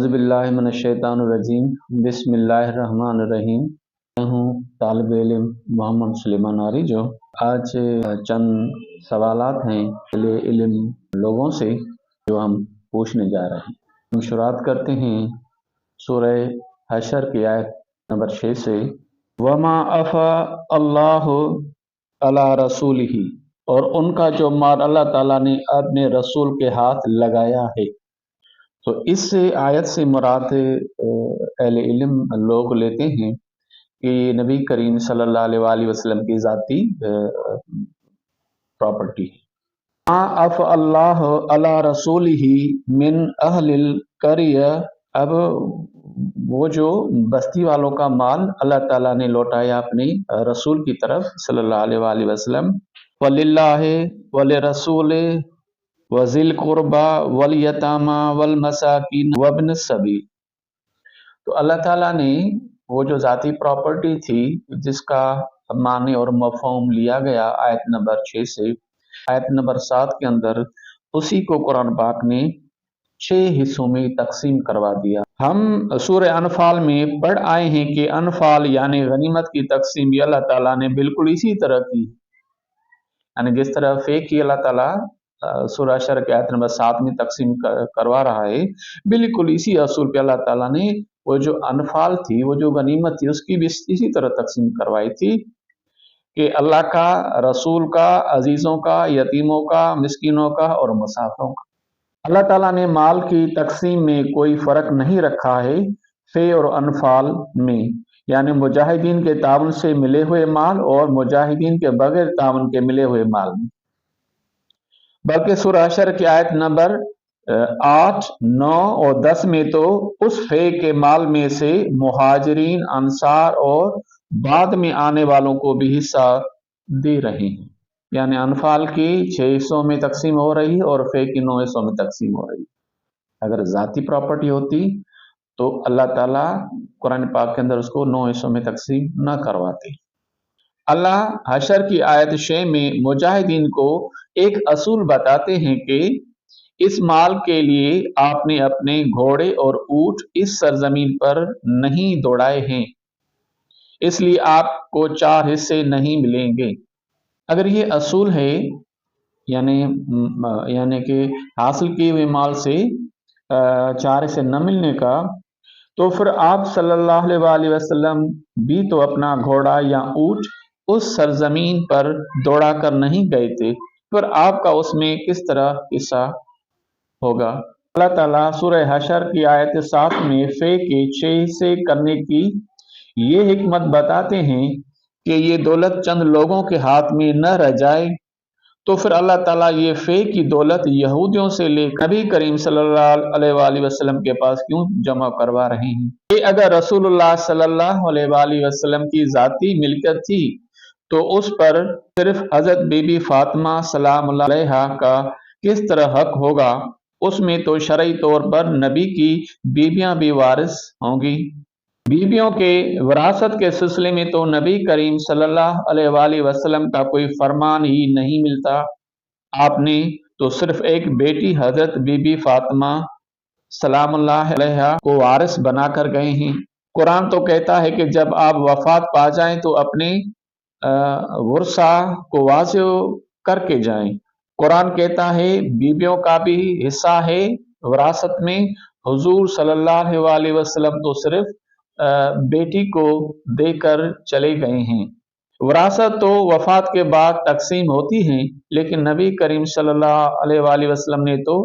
अऊज़ुबिल्लाहि मिनश्शैतानिर्रजीम बिस्मिल्लाहिर्रहमानिर्रहीम। मैं हूँ तालिब इल्म मोहम्मद सुलेमान आरी। जो आज चंद सवालात हैं अहले इल्म लोगों से जो हम पूछने जा रहे हैं। हम शुरुआत करते हैं सूरह हशर की आयत नंबर 6 से। वमा अफ़ा अल्लाहु अला रसूलिही, और उनका जो माल अल्लाह ताला ने अपने रसूल के हाथ लगाया है। तो इस आयत से मुराद अहले इल्म लोग लेते हैं कि नबी करीम सल्लल्लाहु अलैहि वसल्लम की ज़ाती प्रॉपर्टी है। अफ़ अल्लाह अला रसूलिही मिन अहलिल क़रिया, अब वो जो बस्ती वालों का माल अल्लाह ताला ने लौटाया अपने रसूल की तरफ सल्लल्लाहु अलैहि वसल्लम। वलिल्लाहि वलिरसूले वज़िल कुर्बा वल यतामा वल मसाकिन वब्न सबील। तो अल्लाह ताला ने वो जो ज़ाती प्रॉपर्टी थी जिसका माने और मफ़हूम लिया गया आयत नंबर 6 से आयत नंबर 7 के अंदर, उसी को कुरान पाक ने 6 हिस्सों में तकसीम करवा दिया। हम सूरह अनफाल में पढ़ आए हैं कि अनफाल यानी गनीमत की तकसीम भी अल्लाह ताला ने बिल्कुल इसी तरह की, यानी जिस तरह फेक की अल्लाह ताला सूरह हशर के आयत नंबर 7 में तकसीम करवा रहा है, बिल्कुल इसी असूल पे अल्लाह ताला ने वो जो अनफाल थी, वो जो गनीमत थी, उसकी भी इसी तरह तकसीम करवाई थी कि अल्लाह का, रसूल का, अजीजों का, यतीमों का, मिस्किनों का और मुसाफिरों का। अल्लाह ताला ने माल की तकसीम में कोई फ़र्क नहीं रखा है फे और अनफाल में, यानी मुजाहिदीन के ताउन से मिले हुए माल और मुजाहिदीन के बगैर ताउन के मिले हुए माल में। बल्कि सूरह हशर की आयत नंबर 8, 9 और 10 में तो उस फे के माल में से मुहाजिरीन, अंसार और बाद में आने वालों को भी हिस्सा दे रहे हैं। यानी अनफाल की 6 हिस्सों में तकसीम हो रही और फे की 9 हिस्सों में तकसीम हो रही। अगर ज़ाती प्रॉपर्टी होती तो अल्लाह ताला कुरान पाक के अंदर उसको 9 हिस्सों में तकसीम न करवाते। अल्लाह हशर की आयत 6 में मुजाहिदीन को एक असूल बताते हैं कि इस माल के लिए आपने अपने घोड़े और ऊंट इस सरजमीन पर नहीं दौड़ाए हैं, इसलिए आपको 4 हिस्से नहीं मिलेंगे। अगर ये असूल है यानी कि हासिल किए हुए माल से 4 हिस्से न मिलने का, तो फिर आप सल्लल्लाहु अलैहि वसल्लम भी तो अपना घोड़ा या ऊंट उस सरजमीन पर दौड़ा कर नहीं गए थे, फिर आपका उसमें किस तरह हिस्सा होगा। अल्लाह ताला सूरह हशर की आयत 7 में फे के 6 हिस्से करने की ये हिकमत बताते हैं कि ये दौलत चंद लोगों के हाथ में न रह जाए। तो फिर अल्लाह ताला ये फे की दौलत यहूदियों से ले नबी करीम सल्लल्लाहु अलैहि वसल्लम के पास क्यों जमा करवा रहे हैं? कि अगर रसूलुल्लाह सल्लल्लाहु अलैहि वसल्लम की ज़ाती मिल्कियत थी तो उस पर सिर्फ हजरत बीबी फातिमा सलामुल्लाह अलैहा का किस तरह हक होगा? उसमें तो शरई तौर पर नबी की बीबियां भी वारिस होंगी। बीबियों के विरासत के सिलसिले में तो नबी करीम सल्लल्लाहु अलैहि वसल्लम का कोई फरमान ही नहीं मिलता। आपने तो सिर्फ एक बेटी हजरत बीबी फातिमा सलामुल्लाह अलैहा को वारिस बनाकर गए हैं। कुरान तो कहता है कि जब आप वफात पा जाएं तो अपने वर्सा को वाज़े करके जाएं। कुरान कहता है बीबियों का भी हिस्सा है विरासत में। हुजूर सल्लल्लाहु अलैहि वसल्लम तो सिर्फ बेटी को देकर चले गए हैं। विरासत तो वफात के बाद तकसीम होती है, लेकिन नबी करीम सल्लल्लाहु अलैहि वसल्लम ने तो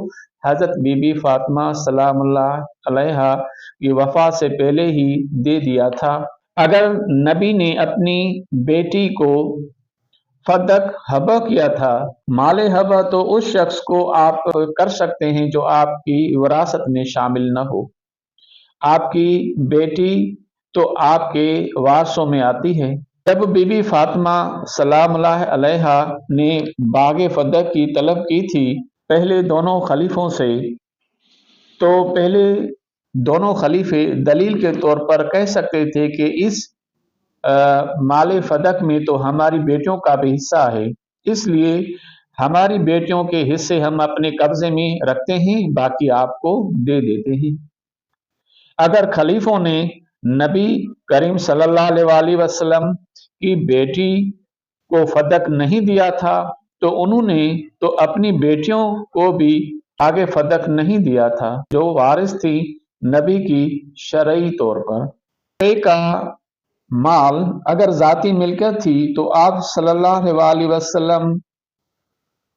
हजरत बीबी फातिमा सलामुल्लाह अलैहा की वफात से पहले ही दे दिया था। अगर नबी ने अपनी बेटी को फदक हबा किया था, माले हबा तो उस शख्स को आप कर सकते हैं जो आपकी विरासत में शामिल न हो। आपकी बेटी तो आपके वारसों में आती है। जब बीबी फातिमा सलामुल्लाह अलैहा ने बागे फदक की तलब की थी पहले दोनों खलीफों से, तो पहले दोनों खलीफे दलील के तौर पर कह सकते थे कि इस माले फदक में तो हमारी बेटियों का भी हिस्सा है, इसलिए हमारी बेटियों के हिस्से हम अपने कब्जे में रखते हैं, बाकी आपको दे देते हैं। अगर खलीफों ने नबी करीम सल्लल्लाहु अलैहि वसल्लम की बेटी को फदक नहीं दिया था तो उन्होंने तो अपनी बेटियों को भी आगे फदक नहीं दिया था जो वारिस थी नबी की शरई तौर पर। एक का माल अगर जाती मिल्कियत थी तो आप सल्लल्लाहु अलैहि वसल्लम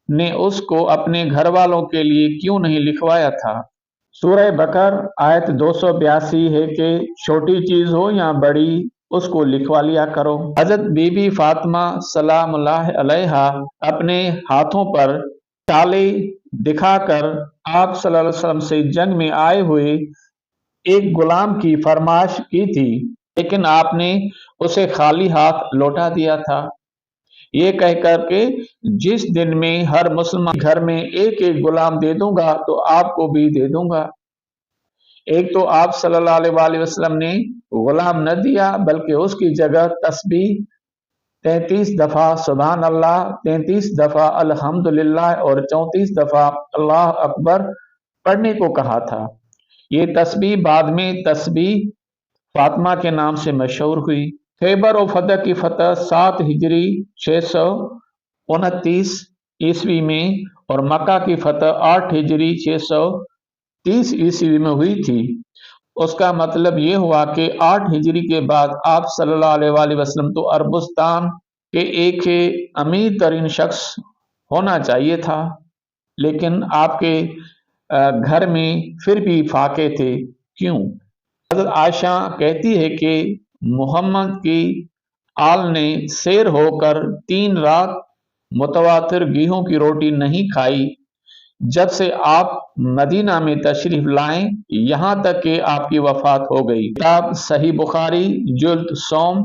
ने उसको अपने घर वालों के लिए क्यों नहीं लिखवाया था। सूरह बकर आयत 282 है कि छोटी चीज हो या बड़ी उसको लिखवा लिया करो। हजरत बीबी फातिमा सलामुल्लाह अलैहा अपने हाथों पर ताले दिखाकर आप सल्लल्लाहु अलैहि वसल्लम से जंग में आए हुए एक गुलाम की फरमाइश की थी, लेकिन आपने उसे खाली हाथ लौटा दिया था, ये कहकर के जिस दिन में हर मुसलमान घर में एक एक गुलाम दे दूंगा तो आपको भी दे दूंगा। एक तो आप सल्लल्लाहु अलैहि वसल्लम ने गुलाम न दिया बल्कि उसकी जगह तस्बीह 33 दफा सुभान अल्लाह, 33 दफा अल्हम्दुलिल्लाह और 34 दफा अल्लाह अकबर पढ़ने को कहा था। ये तस्बीह बाद में तस्बीह फातिमा के नाम से मशहूर हुई। खैबर और फतह की फतह 7 हिजरी 629 ईस्वी में और मक्का की फतह 8 हिजरी 630 ईस्वी में हुई थी। उसका मतलब ये हुआ कि 8 हिजरी के बाद आप सल्लल्लाहु अलैहि वसल्लम तो अरबस्तान के एक अमीर तरीन शख्स होना चाहिए था, लेकिन आपके घर में फिर भी फाके थे। क्यों? हज़रत आयशा कहती है कि मोहम्मद की आल ने शेर होकर 3 रात मुतवातिर गेहूं की रोटी नहीं खाई जब से आप मदीना में तशरीफ लाएं यहां तक कि आपकी वफात हो गई। किताब सही बुखारी जुल्द सोम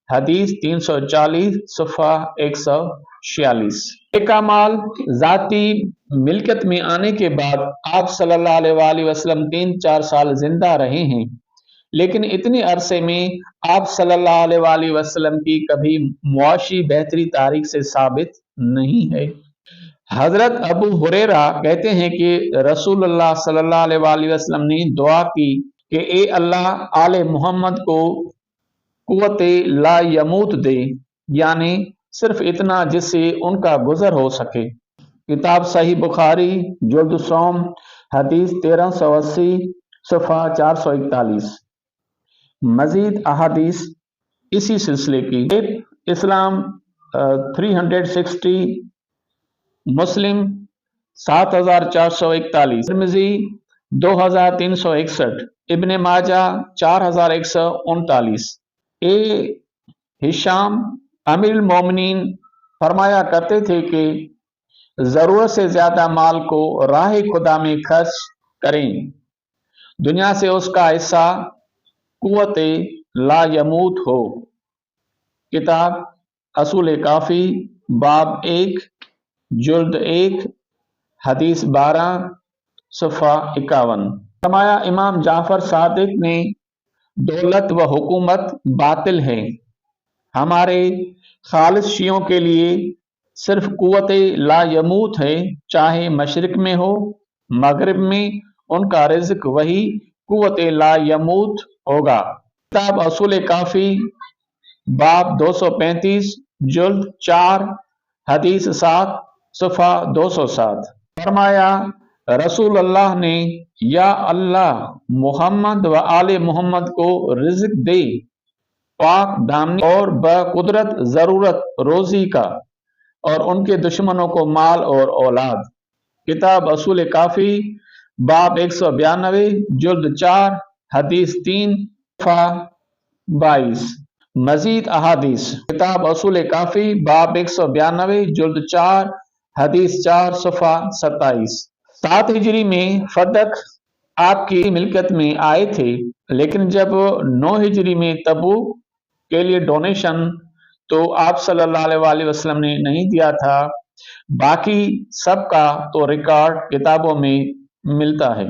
हदीस 340 सफ़ा 146। का माल जाती मिल्कियत में आने के बाद आप सल्लल्लाहु अलैहि वसल्लम 3-4 साल जिंदा रहे हैं, लेकिन इतने अरसे में आप सल्लल्लाहु अलैहि वसल्लम की कभी मुआशी बेहतरी तारीख से साबित नहीं है। हजरत अबू हुरैरा कहते हैं कि रसूलुल्लाह सल्लल्लाहु अलैहि वसल्लम ने दुआ की कि ए अल्लाह आले मोहम्मद को कुव्वते ला यमूत दे, यानी सिर्फ इतना जिससे उनका गुजर हो सके। किताब सही बुखारी जुल्द सोम हदीस 1380 सफ़ा 441। मजीद अहादीस इसी सिलसिले की। इस्लाम 360, मुस्लिम 7441, तिर्मिज़ी 2361, इब्ने माजा 4139। हिशाम अमीरुल मोमिनीन फरमाया करते थे कि जरूरत से ज्यादा माल को राह खुदा में खर्च करें, दुनिया से उसका हिस्सा कुव्वते ला यमूत हो। किताब असूल काफी बाब 1 जुल्द 1 हदीस 12 सफ़ा 51। फरमाया इमाम जाफर सादिक ने दौलत व हुकूमत बातिल है, हमारे खालिस शियों के लिए सिर्फ कुव्वते ला यमूत है, चाहे मशरिक में हो मगरिब में, उनका रिज़्क वही कुव्वते ला यमूत होगा। किताब असूल काफी बाब 235 जुल्द 4 हदीस 7 सफ़ा 207। फरमाया रसूल अल्लाह ने या अल्लाह मोहम्मद व आले मोहम्मद को रिज़्क दे, पाक दामनी और बकुदरत जरूरत रोजी का, और उनके दुश्मनों को माल और औलाद। किताब असूल काफी बाब 192 जुल्द 4 हदीस 3 सफ़ा 22। मजीद अहादीस। किताब असूल काफी बाब 192 जुल्द 4 हदीस 4 सफ़ा 27। 7 हिजरी में फदक आपकी मिल्कियत में आए थे, लेकिन जब 9 हिजरी में तबूक के लिए डोनेशन तो आप सल्लल्लाहु अलैहि वसल्लम ने नहीं दिया था। बाकी सबका तो रिकॉर्ड किताबों में मिलता है।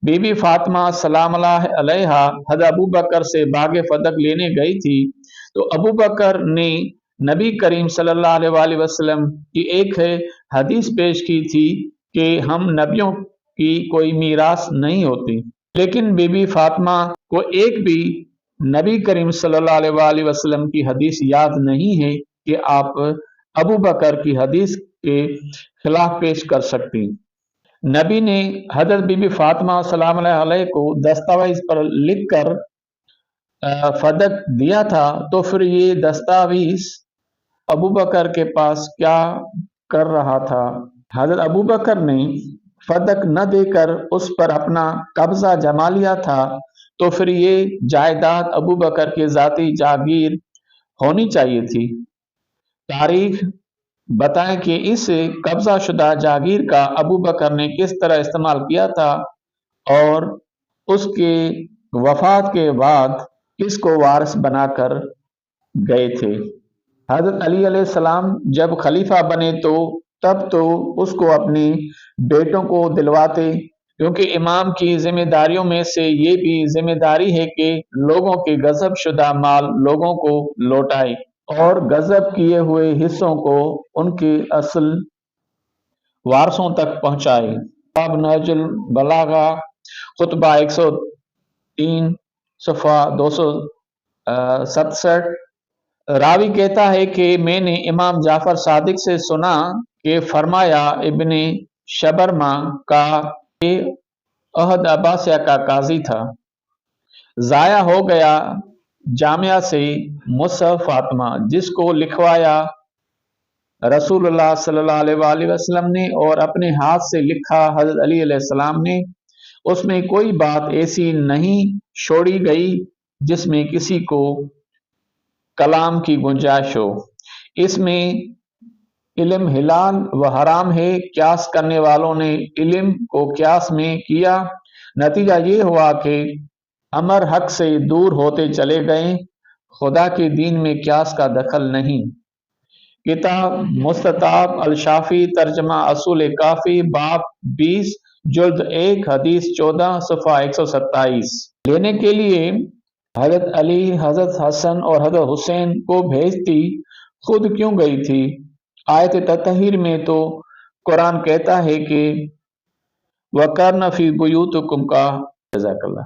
बीबी फातिमा सलामुल्लाह अलैहा हज़रत अबू बकर से बागे फदक लेने गई थी तो अबू बकर ने नबी करीम सल्लल्लाहु अलैहि वसल्लम की एक हदीस पेश की थी कि हम नबियों की कोई मीरास नहीं होती। لیکن بی بی فاطمہ کو ایک بھی نبی کریم صلی اللہ علیہ وسلم کی حدیث یاد نہیں ہے کہ آپ ابو بکر کی حدیث کے خلاف پیش کر سکتی۔ نبی نے حضرت بی بی فاطمہ سلام اللہ علیہ کو دستاویز پر لکھ کر فدق دیا تھا، تو پھر یہ دستاویز ابو بکر کے پاس کیا کر رہا تھا؟ حضرت ابو بکر نے فدق نہ دے کر اس پر اپنا قبضہ جما لیا تھا، تو پھر یہ جائیداد ابو بکر کی ذاتی جاگیر ہونی چاہیے تھی۔ تاریخ بتائیں کہ اس قبضہ شدہ جاگیر کا ابو بکر نے کس طرح استعمال کیا تھا اور اس کے وفات کے بعد کس کو وارث بنا کر گئے تھے۔ حضرت علی علیہ السلام جب خلیفہ بنے تو تب تو اس کو اپنی بیٹوں کو دلواتے، کیونکہ امام کی ذمہ داریوں میں سے یہ بھی ذمہ داری ہے کہ لوگوں کے غصب شدہ مال لوگوں کو لوٹائے اور غصب کیے ہوئے حصوں کو ان کے اصل وارثوں تک پہنچائے۔ باب نہج البلاغہ خطبہ 103 صفحہ 267۔ راوی کہتا ہے کہ میں نے امام جعفر صادق سے سنا کہ فرمایا، ابن شبرما کا عہد عباسیہ کا قاضی تھا، ضائع ہو گیا جامعہ سے مصحف فاطمہ، جس کو لکھوایا رسول اللہ صلی اللہ علیہ وسلم نے اور اپنے ہاتھ سے لکھا حضرت علی علیہ السلام نے۔ اس میں کوئی بات ایسی نہیں چھوڑی گئی جس میں کسی کو کلام کی گنجائش ہو۔ اس میں علم حلال و حرام ہے، قیاس کرنے والوں نے علم کو قیاس میں کیا، نتیجہ یہ ہوا کہ امر حق سے دور ہوتے چلے گئے۔ خدا کے دین میں قیاس کا دخل نہیں۔ کتاب مستطاب الشافی ترجمہ اصول کافی باب 20 جلد 1 حدیث 14 صفحہ 127۔ لینے کے لیے حضرت علی، حضرت حسن اور حضرت حسین کو بھیجتی خود کیوں گئی تھی؟ آیت تطہیر میں تو قرآن کہتا ہے کہ وَقَرْنَ فِي بُيُوتِكُنَّ کا جزاک اللہ۔